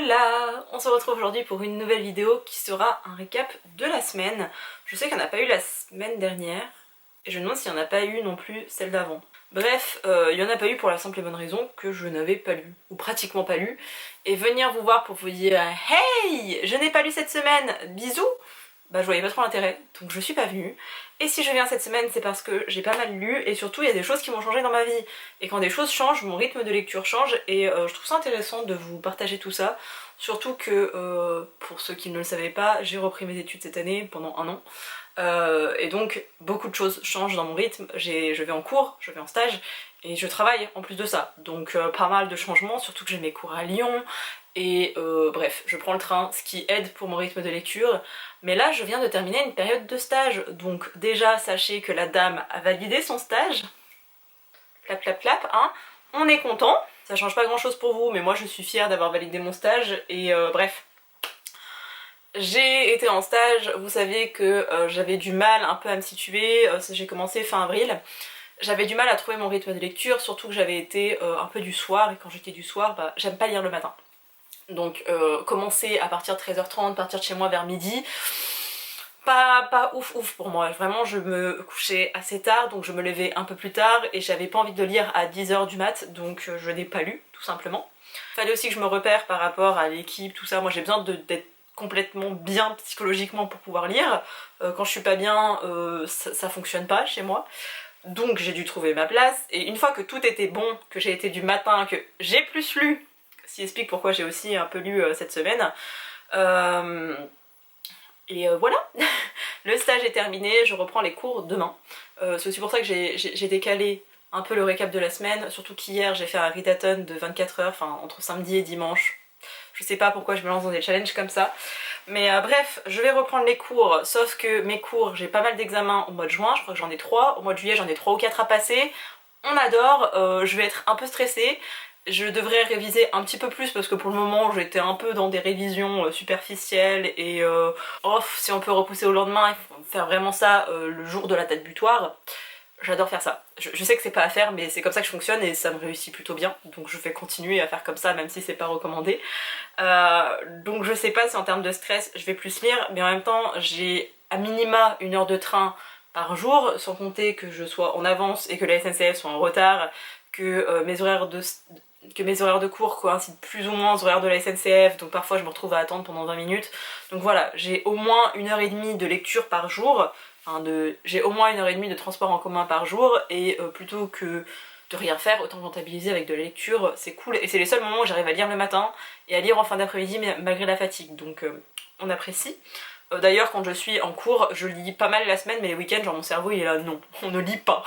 Hola! On se retrouve aujourd'hui pour une nouvelle vidéo qui sera un récap de la semaine. Je sais qu'il n'y en a pas eu la semaine dernière, et je me demande s'il n'y en a pas eu non plus celle d'avant. Bref, il n'y en a pas eu pour la simple et bonne raison que je n'avais pas lu, ou pratiquement pas lu, et venir vous voir pour vous dire « Hey! Je n'ai pas lu cette semaine, bisous !» Bah je voyais pas trop l'intérêt, donc je suis pas venue. Et si je viens cette semaine, c'est parce que j'ai pas mal lu, et surtout il y a des choses qui vont changer dans ma vie. Et quand des choses changent, mon rythme de lecture change, et je trouve ça intéressant de vous partager tout ça. Surtout que, pour ceux qui ne le savaient pas, j'ai repris mes études cette année, pendant 1 an. Et donc beaucoup de choses changent dans mon rythme, je vais en cours, je vais en stage, et je travaille en plus de ça. Donc pas mal de changements, surtout que j'ai mes cours à Lyon, et bref, je prends le train, ce qui aide pour mon rythme de lecture. Mais là, je viens de terminer une période de stage, donc déjà, sachez que la dame a validé son stage. Clap, clap, clap, hein. On est content. Ça change pas grand chose pour vous, mais moi je suis fière d'avoir validé mon stage, et bref. J'ai été en stage, vous savez que j'avais du mal un peu à me situer, j'ai commencé fin avril. J'avais du mal à trouver mon rythme de lecture, surtout que j'avais été un peu du soir, et quand j'étais du soir, bah, j'aime pas lire le matin. Donc commencer à partir de 13h30, partir de chez moi vers midi, pas ouf pour moi. Vraiment je me couchais assez tard, donc je me levais un peu plus tard et j'avais pas envie de lire à 10h du mat, donc je n'ai pas lu tout simplement. Fallait aussi que je me repère par rapport à l'équipe, tout ça. Moi j'ai besoin d'être complètement bien psychologiquement pour pouvoir lire. Quand je suis pas bien, ça fonctionne pas chez moi. Donc j'ai dû trouver ma place, et une fois que tout était bon, que j'ai été du matin, que j'ai plus lu, ce qui explique pourquoi j'ai aussi un peu lu cette semaine. Voilà, le stage est terminé, je reprends les cours demain. C'est aussi pour ça que j'ai décalé un peu le récap de la semaine, surtout qu'hier j'ai fait un readathon de 24 heures, enfin entre samedi et dimanche. Je sais pas pourquoi je me lance dans des challenges comme ça. Mais bref, je vais reprendre les cours, sauf que mes cours, j'ai pas mal d'examens au mois de juin, je crois que j'en ai 3. Au mois de juillet, j'en ai 3 ou 4 à passer. On adore, je vais être un peu stressée. Je devrais réviser un petit peu plus parce que pour le moment j'étais un peu dans des révisions superficielles, et si on peut repousser au lendemain, il faut faire vraiment ça le jour de la date butoir. J'adore faire ça. Je sais que c'est pas à faire, mais c'est comme ça que je fonctionne et ça me réussit plutôt bien, donc je vais continuer à faire comme ça même si c'est pas recommandé. Donc je sais pas si en termes de stress je vais plus lire, mais en même temps j'ai à minima 1 heure de train par jour, sans compter que je sois en avance et que la SNCF soit en retard, que mes horaires de cours coïncident plus ou moins aux horaires de la SNCF, donc parfois je me retrouve à attendre pendant 20 minutes. Donc voilà, j'ai au moins 1h30 de lecture par jour, j'ai au moins 1h30 de transport en commun par jour, et plutôt que de rien faire, autant rentabiliser avec de la lecture, c'est cool. Et c'est les seuls moments où j'arrive à lire le matin et à lire en fin d'après-midi malgré la fatigue, donc on apprécie. D'ailleurs quand je suis en cours, je lis pas mal la semaine, mais les week-ends, genre mon cerveau il est là, non, on ne lit pas.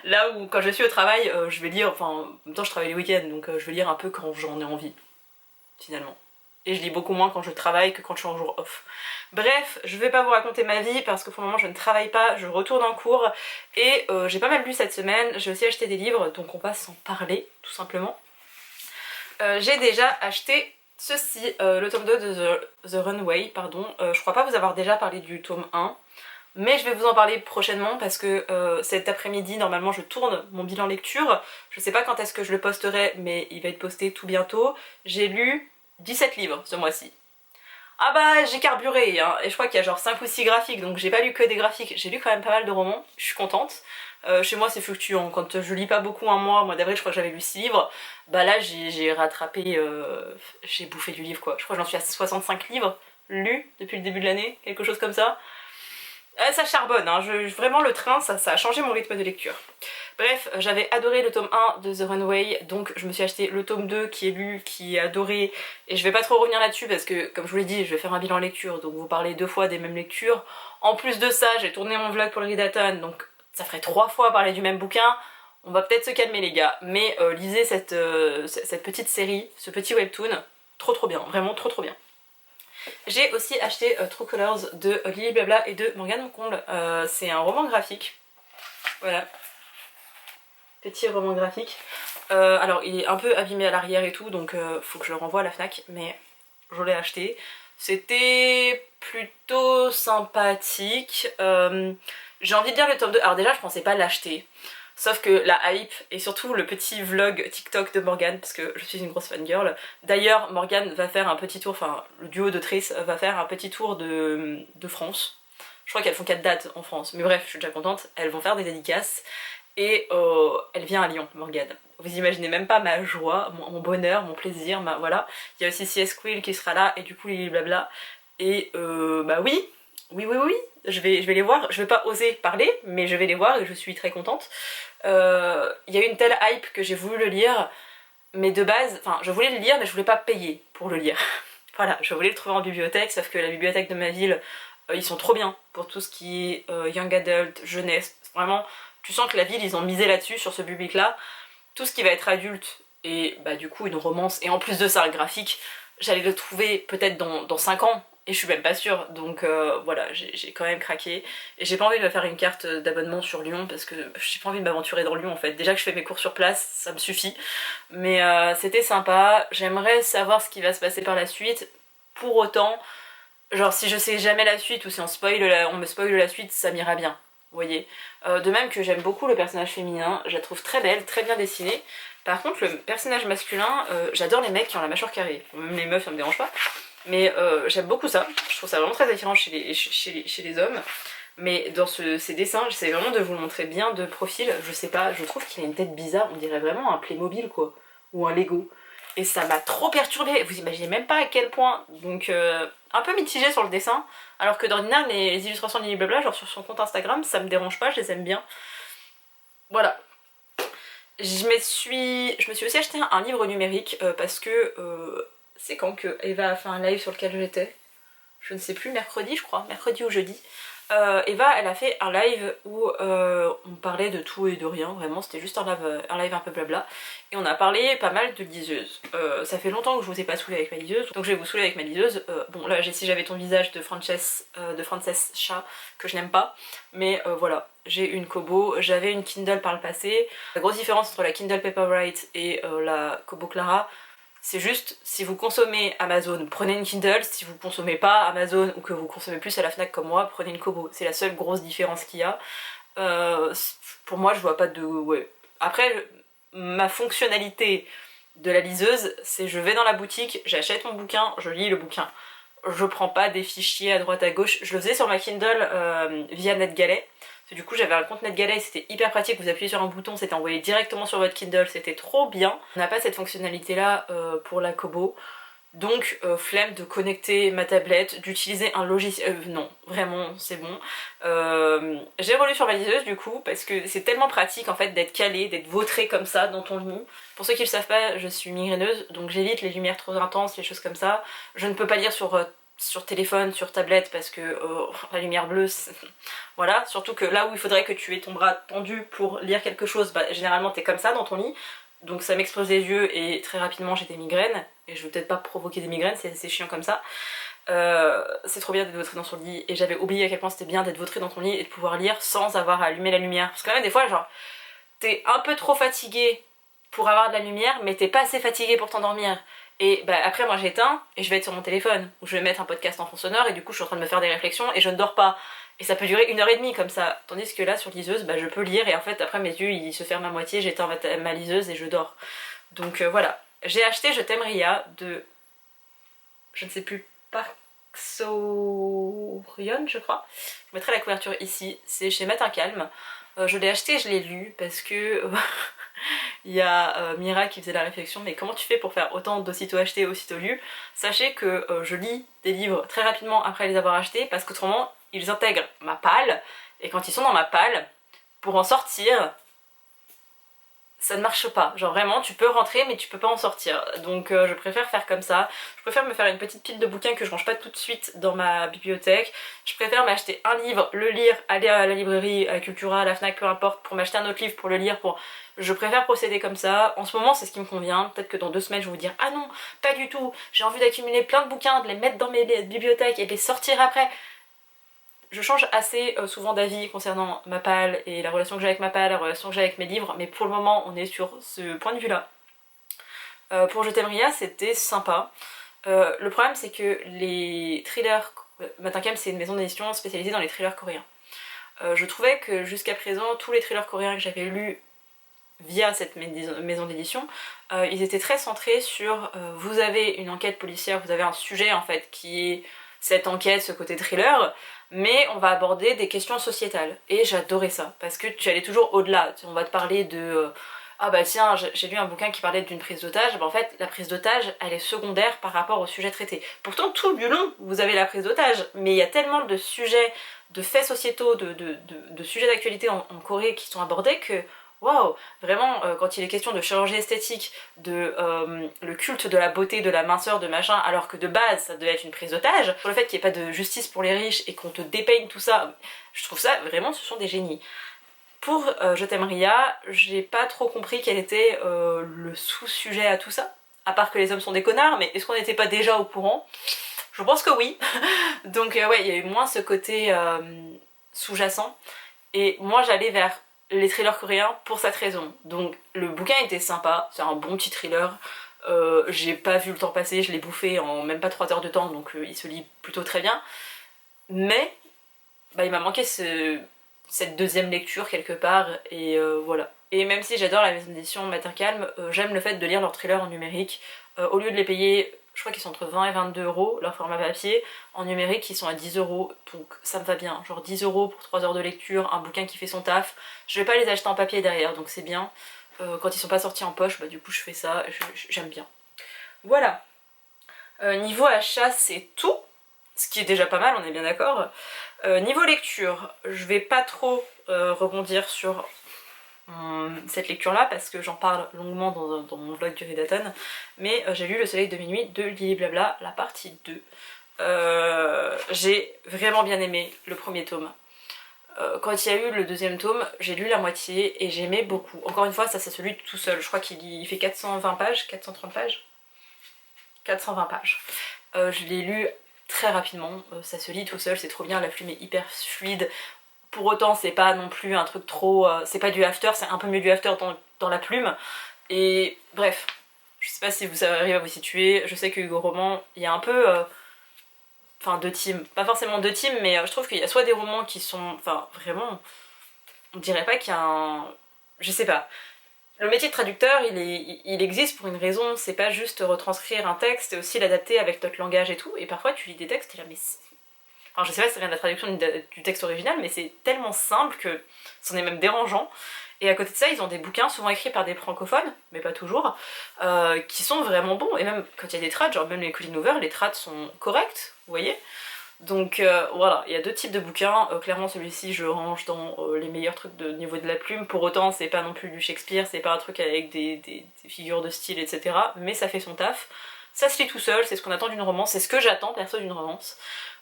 Là où quand je suis au travail, je vais lire, enfin en même temps je travaille les week-ends, donc je vais lire un peu quand j'en ai envie, finalement. Et je lis beaucoup moins quand je travaille que quand je suis en jour off. Bref, je vais pas vous raconter ma vie parce que pour le moment je ne travaille pas, je retourne en cours, et j'ai pas mal lu cette semaine, j'ai aussi acheté des livres, donc on va s'en parler tout simplement. J'ai déjà acheté ceci, le tome 2 de The Runway, pardon. Je crois pas vous avoir déjà parlé du tome 1, mais je vais vous en parler prochainement parce que cet après-midi, normalement, je tourne mon bilan lecture. Je sais pas quand est-ce que je le posterai, mais il va être posté tout bientôt. J'ai lu 17 livres ce mois-ci. Ah bah j'ai carburé, hein, et je crois qu'il y a genre 5 ou 6 graphiques, donc j'ai pas lu que des graphiques, j'ai lu quand même pas mal de romans, je suis contente. Chez moi c'est fluctuant, quand je lis pas beaucoup un mois d'avril je crois que j'avais lu 6 livres, bah là j'ai rattrapé, j'ai bouffé du livre quoi. Je crois que j'en suis à 65 livres lus depuis le début de l'année, quelque chose comme ça. Ça charbonne, hein. Vraiment le train ça a changé mon rythme de lecture. Bref, j'avais adoré le tome 1 de The Runway, donc je me suis acheté le tome 2 qui est lu, qui est adoré, et je vais pas trop revenir là-dessus parce que, comme je vous l'ai dit, je vais faire un bilan lecture, donc vous parlez 2 fois des mêmes lectures. En plus de ça, j'ai tourné mon vlog pour le readathon, donc ça ferait 3 fois parler du même bouquin. On va peut-être se calmer les gars, mais lisez cette petite série, ce petit webtoon, trop bien, vraiment trop bien. J'ai aussi acheté True Colors de Lily Blabla et de Morgane Moncomble. C'est un roman graphique, voilà. Petit roman graphique. Alors il est un peu abîmé à l'arrière et tout, donc faut que je le renvoie à la FNAC, mais je l'ai acheté. C'était plutôt sympathique. J'ai envie de lire le tome 2. Alors déjà je pensais pas l'acheter. Sauf que la hype et surtout le petit vlog TikTok de Morgane, parce que je suis une grosse fangirl. D'ailleurs, Morgane va faire un petit tour, enfin le duo d'autrices va faire un petit tour de France. Je crois qu'elles font 4 dates en France, mais bref, je suis déjà contente. Elles vont faire des dédicaces et elle vient à Lyon, Morgane. Vous imaginez même pas ma joie, mon bonheur, mon plaisir, voilà. Il y a aussi CS Quill qui sera là et du coup il blabla. Et bah oui, je vais les voir. Je vais pas oser parler, mais je vais les voir et je suis très contente. Il y a eu une telle hype que j'ai voulu le lire, mais de base, enfin je voulais le lire mais je voulais pas payer pour le lire. Voilà, je voulais le trouver en bibliothèque, sauf que la bibliothèque de ma ville, ils sont trop bien pour tout ce qui est young adult, jeunesse. Vraiment, tu sens que la ville, ils ont misé là-dessus, sur ce public-là. Tout ce qui va être adulte et bah du coup une romance, et en plus de ça un graphique, j'allais le trouver peut-être dans 5 ans. Et je suis même pas sûre, donc voilà, j'ai quand même craqué. Et j'ai pas envie de me faire une carte d'abonnement sur Lyon, parce que j'ai pas envie de m'aventurer dans Lyon en fait. Déjà que je fais mes cours sur place, ça me suffit. Mais c'était sympa, j'aimerais savoir ce qui va se passer par la suite. Pour autant, genre si je sais jamais la suite, ou si on me spoil la suite, ça m'ira bien. Vous voyez. De même que j'aime beaucoup le personnage féminin, je la trouve très belle, très bien dessinée. Par contre, le personnage masculin, j'adore les mecs qui ont la mâchoire carrée. Même les meufs, ça me dérange pas. Mais j'aime beaucoup ça, je trouve ça vraiment très attirant chez les hommes. Mais dans ces dessins, j'essaie vraiment de vous le montrer bien de profil. Je sais pas, je trouve qu'il a une tête bizarre, on dirait vraiment un Playmobil quoi, ou un Lego. Et ça m'a trop perturbée, vous imaginez même pas à quel point. Donc un peu mitigée sur le dessin, alors que d'ordinaire les illustrations de Lily Blabla, genre sur son compte Instagram, ça me dérange pas, je les aime bien. Voilà. Je me suis aussi acheté un livre numérique parce que c'est quand que Eva a fait un live sur lequel j'étais, je ne sais plus, mercredi je crois, mercredi ou jeudi. Eva elle a fait un live où on parlait de tout et de rien, vraiment c'était juste un live un peu blabla. Et on a parlé pas mal de liseuses. Ça fait longtemps que je vous ai pas saoulé avec ma liseuse, donc je vais vous saouler avec ma liseuse. Bon là si j'avais ton visage de Frances Chat, que je n'aime pas, mais voilà. J'ai une Kobo, j'avais une Kindle par le passé. La grosse différence entre la Kindle Paperwhite et la Kobo Clara, c'est juste, si vous consommez Amazon, prenez une Kindle, si vous consommez pas Amazon ou que vous consommez plus à la Fnac comme moi, prenez une Kobo. C'est la seule grosse différence qu'il y a. Pour moi, je vois pas de... Ouais. Après, ma fonctionnalité de la liseuse, c'est je vais dans la boutique, j'achète mon bouquin, je lis le bouquin. Je prends pas des fichiers à droite à gauche. Je le faisais sur ma Kindle via NetGalley. Du coup j'avais un compte NetGalley, c'était hyper pratique, vous appuyez sur un bouton, c'était envoyé directement sur votre Kindle, c'était trop bien. On n'a pas cette fonctionnalité là pour la Kobo, donc flemme de connecter ma tablette, d'utiliser un logiciel, non, vraiment c'est bon. J'ai relu sur ma liseuse du coup, parce que c'est tellement pratique en fait d'être calé, d'être vautré comme ça dans ton lit. Pour ceux qui le savent pas, je suis migraineuse, donc j'évite les lumières trop intenses, les choses comme ça. Je ne peux pas lire sur téléphone, sur tablette, parce que la lumière bleue, voilà, surtout que là où il faudrait que tu aies ton bras tendu pour lire quelque chose, bah généralement t'es comme ça dans ton lit, donc ça m'explose les yeux et très rapidement j'ai des migraines, et je veux peut-être pas provoquer des migraines, c'est chiant comme ça. C'est trop bien d'être vautré dans son lit, et j'avais oublié à quel point c'était bien d'être vautré dans ton lit et de pouvoir lire sans avoir à allumer la lumière, parce que quand même des fois genre t'es un peu trop fatigué pour avoir de la lumière, mais t'es pas assez fatigué pour t'endormir. Et bah après moi j'éteins et je vais être sur mon téléphone, où je vais mettre un podcast en fond sonore et du coup je suis en train de me faire des réflexions et je ne dors pas. Et ça peut durer 1h30 comme ça. Tandis que là sur liseuse, bah je peux lire et en fait après mes yeux ils se ferment à moitié, j'éteins ma liseuse et je dors. Donc voilà. J'ai acheté Je t'aime Ria de... je ne sais plus, Park So-ryun je crois. Je mettrai la couverture ici, c'est chez Matin Calme. Je l'ai acheté et je l'ai lu parce que... Il y a Mira qui faisait la réflexion, mais comment tu fais pour faire autant d'aussitôt acheté, aussitôt lu? Sachez que je lis des livres très rapidement après les avoir achetés, parce qu'autrement ils intègrent ma palle, et quand ils sont dans ma palle, pour en sortir, ça ne marche pas. Genre vraiment, tu peux rentrer mais tu peux pas en sortir. Donc je préfère faire comme ça. Je préfère me faire une petite pile de bouquins que je range pas tout de suite dans ma bibliothèque. Je préfère m'acheter un livre, le lire, aller à la librairie, à Cultura, à la Fnac, peu importe, pour m'acheter un autre livre, pour le lire, pour... Je préfère procéder comme ça. En ce moment c'est ce qui me convient. Peut-être que dans 2 semaines je vais vous dire ah non, pas du tout. J'ai envie d'accumuler plein de bouquins, de les mettre dans mes bibliothèques et de les sortir après. Je change assez souvent d'avis concernant ma palle et la relation que j'ai avec ma palle, la relation que j'ai avec mes livres, mais pour le moment on est sur ce point de vue là. Pour Je t'aime Ria c'était sympa. Le problème c'est que les thrillers... Matin Calme c'est une maison d'édition spécialisée dans les thrillers coréens. Je trouvais que jusqu'à présent tous les thrillers coréens que j'avais lus via cette maison d'édition, ils étaient très centrés sur vous avez une enquête policière, vous avez un sujet en fait qui est cette enquête, ce côté thriller, mais on va aborder des questions sociétales. Et j'adorais ça, parce que tu allais toujours au-delà. On va te parler de ah bah tiens, j'ai lu un bouquin qui parlait d'une prise d'otage, bah en fait la prise d'otage elle est secondaire par rapport au sujet traité. Pourtant tout du long vous avez la prise d'otage, mais il y a tellement de sujets, de faits sociétaux, de sujets d'actualité en Corée qui sont abordés que waouh, vraiment quand il est question de chirurgie esthétique, de le culte de la beauté, de la minceur, de machin, alors que de base ça devait être une prise d'otage, sur le fait qu'il n'y ait pas de justice pour les riches et qu'on te dépeigne tout ça, je trouve ça vraiment, ce sont des génies. Pour Je t'aime Ria, j'ai pas trop compris quel était le sous-sujet à tout ça, à part que les hommes sont des connards, mais est-ce qu'on n'était pas déjà au courant? Je pense que oui. Donc ouais, il y a eu moins ce côté sous-jacent, et moi j'allais vers les thrillers coréens pour cette raison. Donc le bouquin était sympa, c'est un bon petit thriller, j'ai pas vu le temps passer, je l'ai bouffé en même pas 3 heures de temps, donc il se lit plutôt très bien, mais bah, il m'a manqué cette deuxième lecture quelque part, et voilà. Et même si j'adore la maison d'édition Matin Calme, j'aime le fait de lire leurs thrillers en numérique. Au lieu de les payer, je crois qu'ils sont entre 20 et 22 euros, leur format papier, en numérique ils sont à 10 euros, donc ça me va bien. Genre 10 euros pour 3 heures de lecture, un bouquin qui fait son taf. Je vais pas les acheter en papier derrière, donc c'est bien. Quand ils sont pas sortis en poche, bah du coup je fais ça, j'aime bien. Voilà. Niveau achat, c'est tout. Ce qui est déjà pas mal, on est bien d'accord. Niveau lecture, je vais pas trop rebondir sur cette lecture là parce que j'en parle longuement dans mon vlog du Readathon, mais j'ai lu Le Soleil de minuit de Lily Blabla, la partie 2. J'ai vraiment bien aimé le premier tome. Quand il y a eu le deuxième tome, j'ai lu la moitié et j'aimais beaucoup. Encore une fois, ça c'est celui tout seul, je crois qu'il fait 420 pages, 430 pages 420 pages. Je l'ai lu très rapidement, ça se lit tout seul, c'est trop bien, la plume est hyper fluide. Pour autant, c'est pas non plus un truc trop... c'est pas du after, c'est un peu mieux du after dans la plume. Et bref, je sais pas si vous arrivez à vous situer, je sais que Hugo Roman, il y a un peu... Enfin, deux teams, pas forcément deux teams, mais je trouve qu'il y a soit des romans qui sont... Enfin, vraiment... On dirait pas qu'il y a un... Je sais pas. Le métier de traducteur, il existe pour une raison, c'est pas juste retranscrire un texte, c'est aussi l'adapter avec notre langage et tout, et parfois tu lis des textes et là mais... Alors je sais pas si ça vient de la traduction du texte original, mais c'est tellement simple que c'en est même dérangeant. Et à côté de ça, ils ont des bouquins souvent écrits par des francophones, mais pas toujours, qui sont vraiment bons, et même quand il y a des trades, genre même les Colleen Hoover, les trades sont corrects, vous voyez. Donc voilà, il y a deux types de bouquins, clairement celui-ci je range dans les meilleurs trucs de niveau de la plume, pour autant c'est pas non plus du Shakespeare, c'est pas un truc avec des figures de style etc, mais ça fait son taf, ça se lit tout seul, c'est ce qu'on attend d'une romance, c'est ce que j'attends perso d'une romance.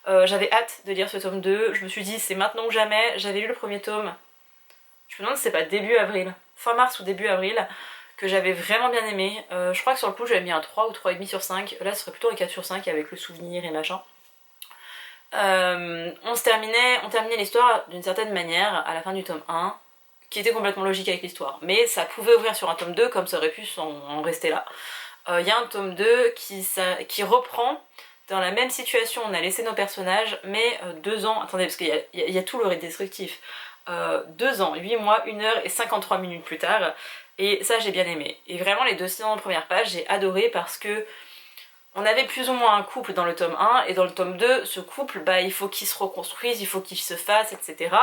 J'avais hâte de lire ce tome 2, je me suis dit c'est maintenant ou jamais, j'avais lu le premier tome, je me demande si c'est pas début avril, fin mars ou début avril, que j'avais vraiment bien aimé, je crois que sur le coup j'avais mis un 3 ou 3,5 sur 5, là ce serait plutôt un 4 sur 5 avec le souvenir et machin. On terminait l'histoire d'une certaine manière à la fin du tome 1, qui était complètement logique avec l'histoire, mais ça pouvait ouvrir sur un tome 2 comme ça aurait pu en rester là. Il y a un tome 2 qui reprend dans la même situation, on a laissé nos personnages, mais 2 ans, attendez parce qu'il y a tout le descriptif, 2 ans, 8 mois, 1 heure et 53 minutes plus tard, et ça j'ai bien aimé. Et vraiment les 200 premières pages j'ai adoré parce que on avait plus ou moins un couple dans le tome 1, et dans le tome 2, ce couple, bah, il faut qu'il se reconstruise, il faut qu'il se fasse, etc.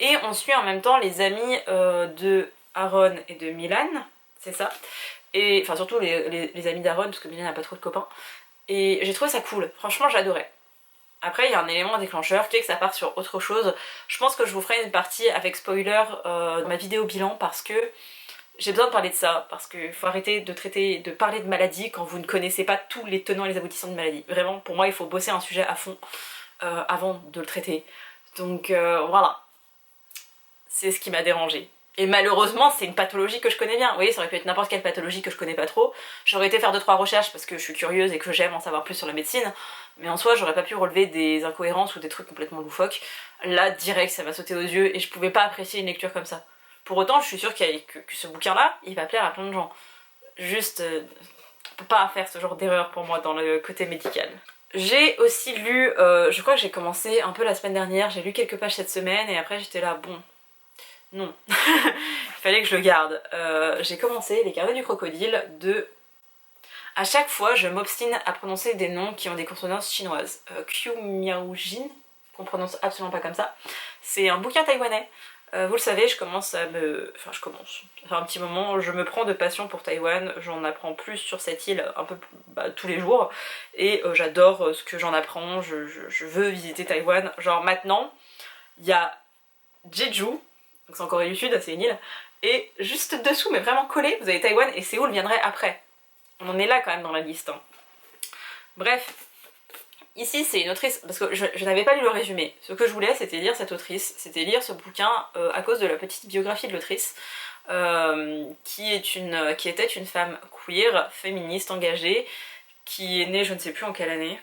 Et on suit en même temps les amis de Aaron et de Milan, c'est ça. Et enfin surtout les amis d'Aaron, parce que Milan n'a pas trop de copains. Et j'ai trouvé ça cool, franchement j'adorais. Après il y a un élément déclencheur qui est que ça part sur autre chose. Je pense que je vous ferai une partie avec spoiler dans ma vidéo bilan parce que j'ai besoin de parler de ça, parce qu'il faut arrêter de parler de maladie quand vous ne connaissez pas tous les tenants et les aboutissants de maladie. Vraiment, pour moi, il faut bosser un sujet à fond avant de le traiter. Donc voilà, c'est ce qui m'a dérangée. Et malheureusement, c'est une pathologie que je connais bien. Vous voyez, ça aurait pu être n'importe quelle pathologie que je connais pas trop. J'aurais été faire 2-3 recherches parce que je suis curieuse et que j'aime en savoir plus sur la médecine, mais en soi, j'aurais pas pu relever des incohérences ou des trucs complètement loufoques. Là, direct, ça m'a sauté aux yeux et je pouvais pas apprécier une lecture comme ça. Pour autant, je suis sûre que ce bouquin-là, il va plaire à plein de gens. Juste, on peut pas faire ce genre d'erreur pour moi dans le côté médical. J'ai aussi lu, je crois que j'ai commencé un peu la semaine dernière, j'ai lu quelques pages cette semaine et après j'étais là, bon, Non. Il fallait que je le garde. J'ai commencé les carnets du crocodile de... À chaque fois, je m'obstine à prononcer des noms qui ont des consonances chinoises. Qiu Miao Jin, qu'on prononce absolument pas comme ça. C'est un bouquin taïwanais. Vous le savez, je commence à me... Enfin, je commence. Ça fait un petit moment, je me prends de passion pour Taïwan. J'en apprends plus sur cette île un peu tous les jours. Et j'adore ce que j'en apprends. Je veux visiter Taïwan. Genre maintenant, il y a Jeju, donc c'est en Corée du Sud, c'est une île. Et juste dessous, mais vraiment collé, vous avez Taïwan et Séoul viendrait après. On en est là quand même dans la liste. Hein. Bref. Ici c'est une autrice, parce que je n'avais pas lu le résumé, ce que je voulais c'était lire cette autrice, c'était lire ce bouquin à cause de la petite biographie de l'autrice, qui était une femme queer, féministe, engagée, qui est née je ne sais plus en quelle année,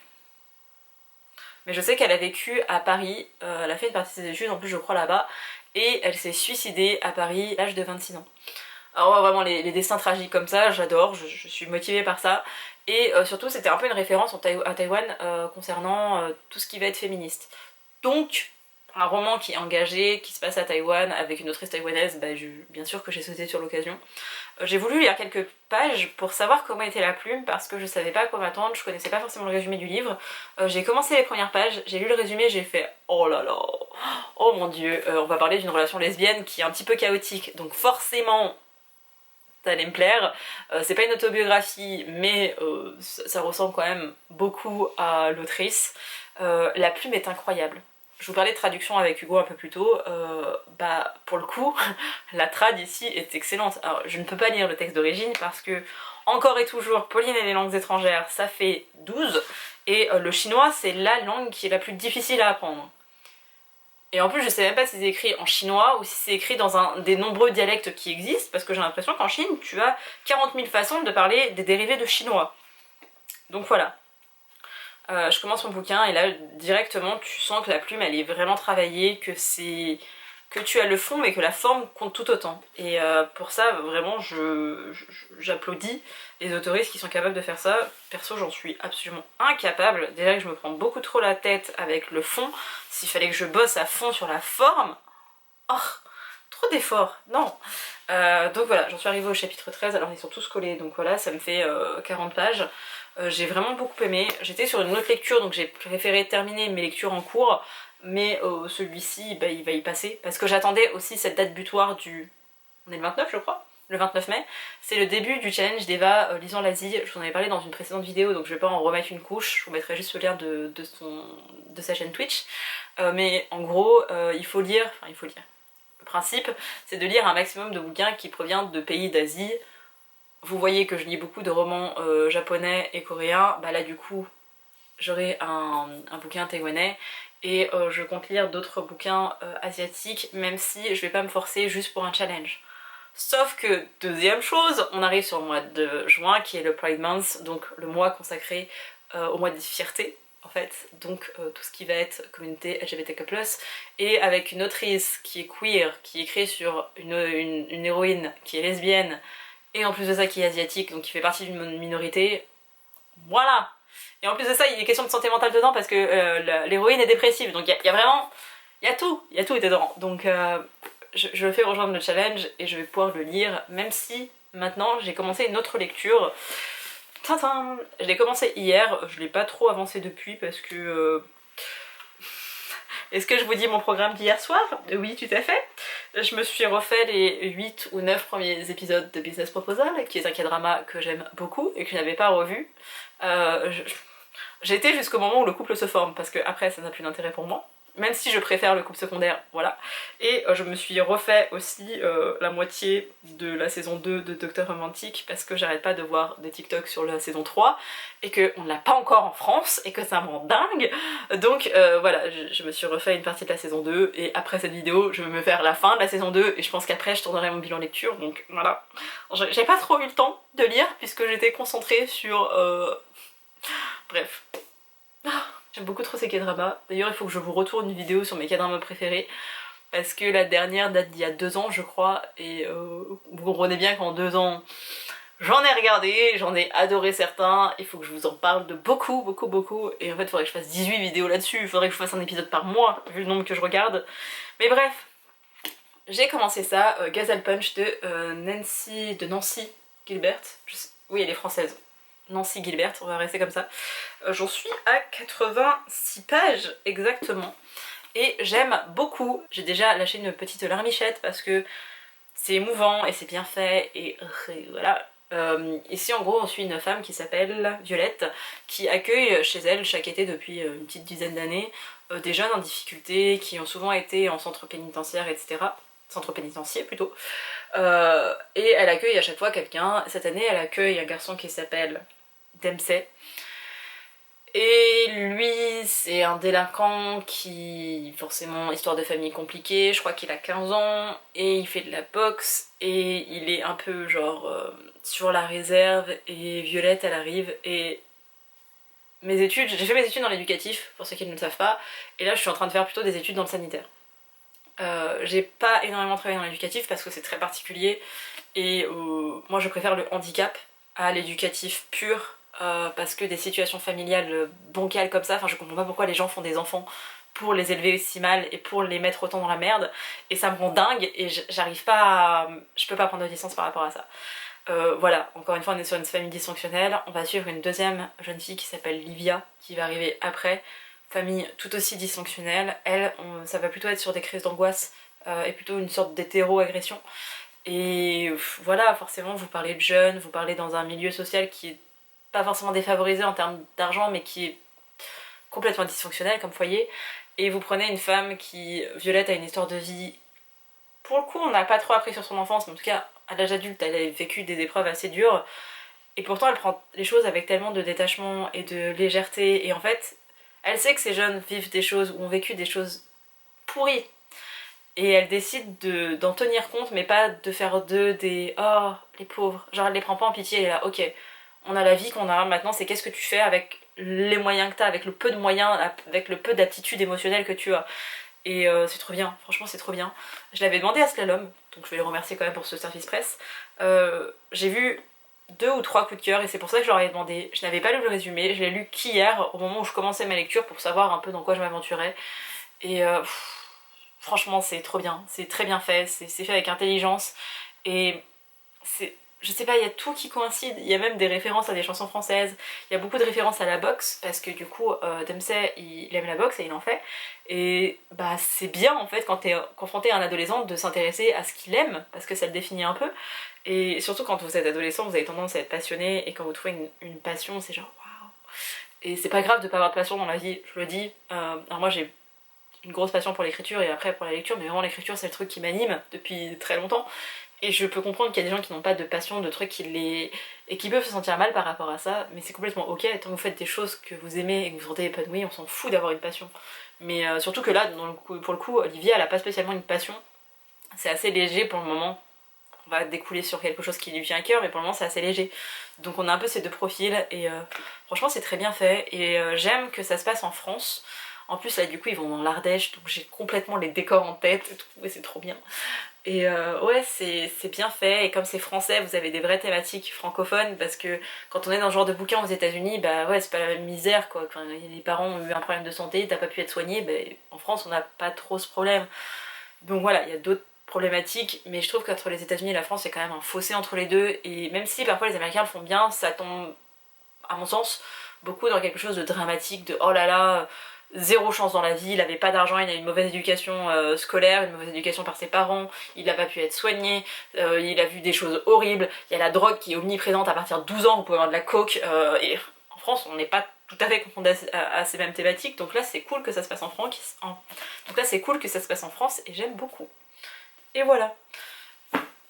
mais je sais qu'elle a vécu à Paris, elle a fait une partie de ses études en plus je crois là-bas, et elle s'est suicidée à Paris à l'âge de 26 ans. Alors ouais, vraiment les destins tragiques comme ça, j'adore, je suis motivée par ça. Et surtout c'était un peu une référence à Taïwan concernant tout ce qui va être féministe. Donc un roman qui est engagé, qui se passe à Taïwan avec une autrice taïwanaise, bien sûr que j'ai sauté sur l'occasion. J'ai voulu lire quelques pages pour savoir comment était la plume parce que je savais pas à quoi m'attendre, je connaissais pas forcément le résumé du livre. J'ai commencé les premières pages, j'ai lu le résumé, j'ai fait oh là là, oh mon dieu, on va parler d'une relation lesbienne qui est un petit peu chaotique, donc forcément ça allait me plaire. C'est pas une autobiographie, mais ça ressemble quand même beaucoup à l'autrice. La plume est incroyable. Je vous parlais de traduction avec Hugo un peu plus tôt, pour le coup, la trad ici est excellente. Alors je ne peux pas lire le texte d'origine parce que, encore et toujours, Pauline et les langues étrangères, ça fait 12, et le chinois c'est la langue qui est la plus difficile à apprendre. Et en plus je sais même pas si c'est écrit en chinois ou si c'est écrit dans un des nombreux dialectes qui existent, parce que j'ai l'impression qu'en Chine tu as 40 000 façons de parler des dérivés de chinois. Donc voilà. Je commence mon bouquin et là directement tu sens que la plume elle est vraiment travaillée, que tu as le fond mais que la forme compte tout autant. Et pour ça vraiment j'applaudis les autoristes qui sont capables de faire ça. Perso j'en suis absolument incapable, déjà que je me prends beaucoup trop la tête avec le fond, s'il fallait que je bosse à fond sur la forme, oh, trop d'efforts, non. Donc voilà, j'en suis arrivée au chapitre 13, alors ils sont tous collés, donc voilà, ça me fait 40 pages. J'ai vraiment beaucoup aimé, j'étais sur une autre lecture donc j'ai préféré terminer mes lectures en cours, mais celui-ci il va y passer, parce que j'attendais aussi cette date butoir du... on est le 29 je crois, le 29 mai, c'est le début du challenge d'Eva lisant l'Asie, je vous en avais parlé dans une précédente vidéo donc je vais pas en remettre une couche, je vous mettrai juste le lien de sa chaîne Twitch, mais en gros il faut lire, le principe c'est de lire un maximum de bouquins qui proviennent de pays d'Asie. Vous voyez que je lis beaucoup de romans japonais et coréens, là du coup j'aurai un bouquin taïwanais et je compte lire d'autres bouquins asiatiques, même si je vais pas me forcer juste pour un challenge. Sauf que, deuxième chose, on arrive sur le mois de juin qui est le Pride Month, donc le mois consacré au mois des fiertés en fait, donc tout ce qui va être communauté LGBTQ+, et avec une autrice qui est queer, qui écrit sur une héroïne qui est lesbienne, et en plus de ça qui est asiatique, donc qui fait partie d'une minorité, voilà. Et en plus de ça il y a des questions de santé mentale dedans parce que l'héroïne est dépressive, donc il y a vraiment, il y a tout dedans, donc je le fais rejoindre le challenge et je vais pouvoir le lire, même si maintenant j'ai commencé une autre lecture. Tintin. Je l'ai commencé hier, je l'ai pas trop avancé depuis parce que... Est-ce que je vous dis mon programme d'hier soir? Oui, tout à fait. Je me suis refait les 8 ou 9 premiers épisodes de Business Proposal, qui est un K-drama que j'aime beaucoup et que je n'avais pas revu. J'ai été jusqu'au moment où le couple se forme, parce que après ça n'a plus d'intérêt pour moi. Même si je préfère le couple secondaire, voilà. Et je me suis refait aussi la moitié de la saison 2 de Docteur Romantique parce que j'arrête pas de voir des TikTok sur la saison 3 et qu'on ne l'a pas encore en France et que ça me rend dingue. Donc voilà, je me suis refait une partie de la saison 2 et après cette vidéo, je vais me faire la fin de la saison 2 et je pense qu'après je tournerai mon bilan lecture, donc voilà. J'ai pas trop eu le temps de lire puisque j'étais concentrée sur... Bref. J'aime beaucoup trop ces K-dramas. D'ailleurs il faut que je vous retourne une vidéo sur mes K-dramas préférés parce que la dernière date d'il y a 2 ans je crois et vous comprenez bien qu'en 2 ans j'en ai regardé, j'en ai adoré certains, il faut que je vous en parle de beaucoup et en fait il faudrait que je faudrait que je fasse 18 vidéos là-dessus, il faudrait que je fasse un épisode par mois vu le nombre que je regarde. Mais bref, j'ai commencé ça, Ghazal Punch de Nancy Gilbert. Oui, elle est française. Nancy Gilbert, on va rester comme ça. J'en suis à 86 pages exactement. Et j'aime beaucoup. J'ai déjà lâché une petite larmichette parce que c'est émouvant et c'est bien fait et voilà. Ici en gros on suit une femme qui s'appelle Violette qui accueille chez elle chaque été depuis une petite dizaine d'années des jeunes en difficulté qui ont souvent été en centre pénitentiaire, etc. Centre pénitentiaire plutôt. Et elle accueille à chaque fois quelqu'un. Cette année elle accueille un garçon qui s'appelle Dempsey. Et lui, c'est un délinquant qui, forcément, histoire de famille compliquée, je crois qu'il a 15 ans, et il fait de la boxe, et il est un peu genre sur la réserve, et Violette, elle arrive, et j'ai fait mes études dans l'éducatif, pour ceux qui ne le savent pas, et là je suis en train de faire plutôt des études dans le sanitaire. J'ai pas énormément travaillé dans l'éducatif parce que c'est très particulier, et moi je préfère le handicap à l'éducatif pur, parce que des situations familiales bancales comme ça, enfin je comprends pas pourquoi les gens font des enfants pour les élever si mal et pour les mettre autant dans la merde, et ça me rend dingue et j'arrive pas à... je peux pas prendre de distance par rapport à ça. Voilà, encore une fois on est sur une famille dysfonctionnelle, on va suivre une deuxième jeune fille qui s'appelle Livia, qui va arriver après, famille tout aussi dysfonctionnelle. Elle, ça va plutôt être sur des crises d'angoisse et plutôt une sorte d'hétéro-agression. Et voilà, forcément vous parlez de jeunes, vous parlez dans un milieu social qui est pas forcément défavorisé en termes d'argent, mais qui est complètement dysfonctionnel comme foyer. Et vous prenez une femme qui, Violette, a une histoire de vie, pour le coup on n'a pas trop appris sur son enfance, mais en tout cas à l'âge adulte elle a vécu des épreuves assez dures, et pourtant elle prend les choses avec tellement de détachement et de légèreté, et en fait elle sait que ces jeunes vivent des choses ou ont vécu des choses pourries, et elle décide d'en tenir compte, mais pas de faire d'eux des oh les pauvres, genre elle les prend pas en pitié, elle est là ok, on a la vie qu'on a, maintenant c'est qu'est-ce que tu fais avec les moyens que t'as, avec le peu de moyens, avec le peu d'aptitude émotionnelle que tu as. Et c'est trop bien, franchement c'est trop bien. Je l'avais demandé à Slalom, donc je vais le remercier quand même pour ce service presse. J'ai vu 2 ou 3 coups de cœur et c'est pour ça que je leur ai demandé. Je n'avais pas lu le résumé, je l'ai lu qu'hier au moment où je commençais ma lecture pour savoir un peu dans quoi je m'aventurais. Et franchement c'est trop bien, c'est très bien fait, c'est fait avec intelligence et c'est... Je sais pas, il y a tout qui coïncide, il y a même des références à des chansons françaises, il y a beaucoup de références à la boxe, parce que du coup, Dempsey, il aime la boxe et il en fait, et bah c'est bien en fait quand t'es confronté à un adolescent de s'intéresser à ce qu'il aime, parce que ça le définit un peu, et surtout quand vous êtes adolescent, vous avez tendance à être passionné, et quand vous trouvez une passion, c'est genre waouh. Et c'est pas grave de pas avoir de passion dans la vie, je le dis, alors moi j'ai une grosse passion pour l'écriture et après pour la lecture, mais vraiment l'écriture c'est le truc qui m'anime depuis très longtemps. Et je peux comprendre qu'il y a des gens qui n'ont pas de passion, de trucs et qui peuvent se sentir mal par rapport à ça, mais c'est complètement ok, tant que vous faites des choses que vous aimez et que vous vous sentez épanoui, on s'en fout d'avoir une passion. Mais surtout que là, pour le coup, Olivia elle a pas spécialement une passion, c'est assez léger pour le moment. On va découler sur quelque chose qui lui vient à cœur, mais pour le moment c'est assez léger. Donc on a un peu ces deux profils, et franchement c'est très bien fait, et j'aime que ça se passe en France. En plus là du coup ils vont dans l'Ardèche, donc j'ai complètement les décors en tête et tout, et c'est trop bien. Et ouais, c'est bien fait, et comme c'est français, vous avez des vraies thématiques francophones, parce que quand on est dans ce genre de bouquin aux États-Unis, bah ouais, c'est pas la même misère quoi. Quand les parents ont eu un problème de santé, t'as pas pu être soigné, bah, en France on n'a pas trop ce problème. Donc voilà, il y a d'autres problématiques, mais je trouve qu'entre les États-Unis et la France, il y a quand même un fossé entre les deux, et même si parfois les Américains le font bien, ça tombe, à mon sens, beaucoup dans quelque chose de dramatique, de oh là là, zéro chance dans la vie, il avait pas d'argent, il a une mauvaise éducation scolaire, une mauvaise éducation par ses parents, il a pas pu être soigné, il a vu des choses horribles, il y a la drogue qui est omniprésente à partir de 12 ans, vous pouvez avoir de la coke, et en France on n'est pas tout à fait confronté à ces mêmes thématiques, donc là c'est cool que ça se passe en France, et j'aime beaucoup. Et voilà.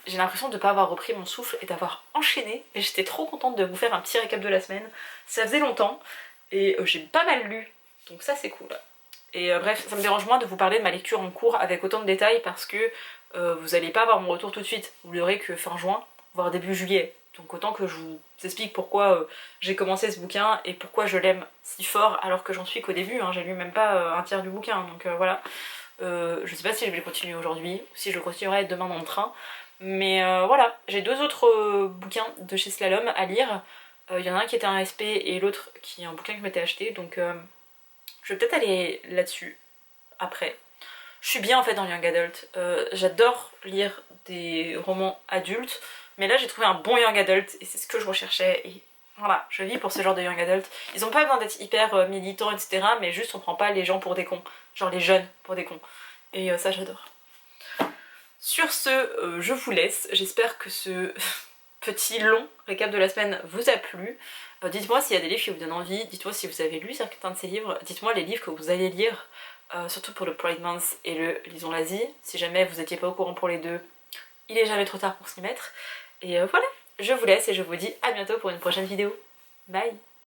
J'ai l'impression de ne pas avoir repris mon souffle et d'avoir enchaîné, et j'étais trop contente de vous faire un petit récap de la semaine. Ça faisait longtemps, et j'ai pas mal lu, donc ça c'est cool. Et bref, ça me dérange moins de vous parler de ma lecture en cours avec autant de détails, parce que vous allez pas avoir mon retour tout de suite, vous l'aurez que fin juin, voire début juillet. Donc autant que je vous explique pourquoi j'ai commencé ce bouquin et pourquoi je l'aime si fort alors que j'en suis qu'au début, hein. J'ai lu même pas un tiers du bouquin, donc voilà. Je sais pas si je vais le continuer aujourd'hui, ou si je le continuerai demain dans le train. Mais voilà, j'ai 2 autres bouquins de chez Slalom à lire. Il y en a un qui était un SP et l'autre qui est un bouquin que je m'étais acheté, donc je vais peut-être aller là-dessus après. je suis bien en fait dans Young Adult. J'adore lire des romans adultes, mais là j'ai trouvé un bon Young Adult et c'est ce que je recherchais. Et voilà, je vis pour ce genre de Young Adult. Ils ont pas besoin d'être hyper militants, etc. Mais juste on prend pas les gens pour des cons. Genre les jeunes pour des cons. Et ça j'adore. Sur ce, je vous laisse. J'espère que ce petit long récap de la semaine vous a plu. Dites-moi s'il y a des livres qui vous donnent envie. Dites-moi si vous avez lu certains de ces livres. Dites-moi les livres que vous allez lire. Surtout pour le Pride Month et le Lisons l'Asie. Si jamais vous n'étiez pas au courant pour les deux, il est jamais trop tard pour s'y mettre. Et voilà, je vous laisse et je vous dis à bientôt pour une prochaine vidéo. Bye!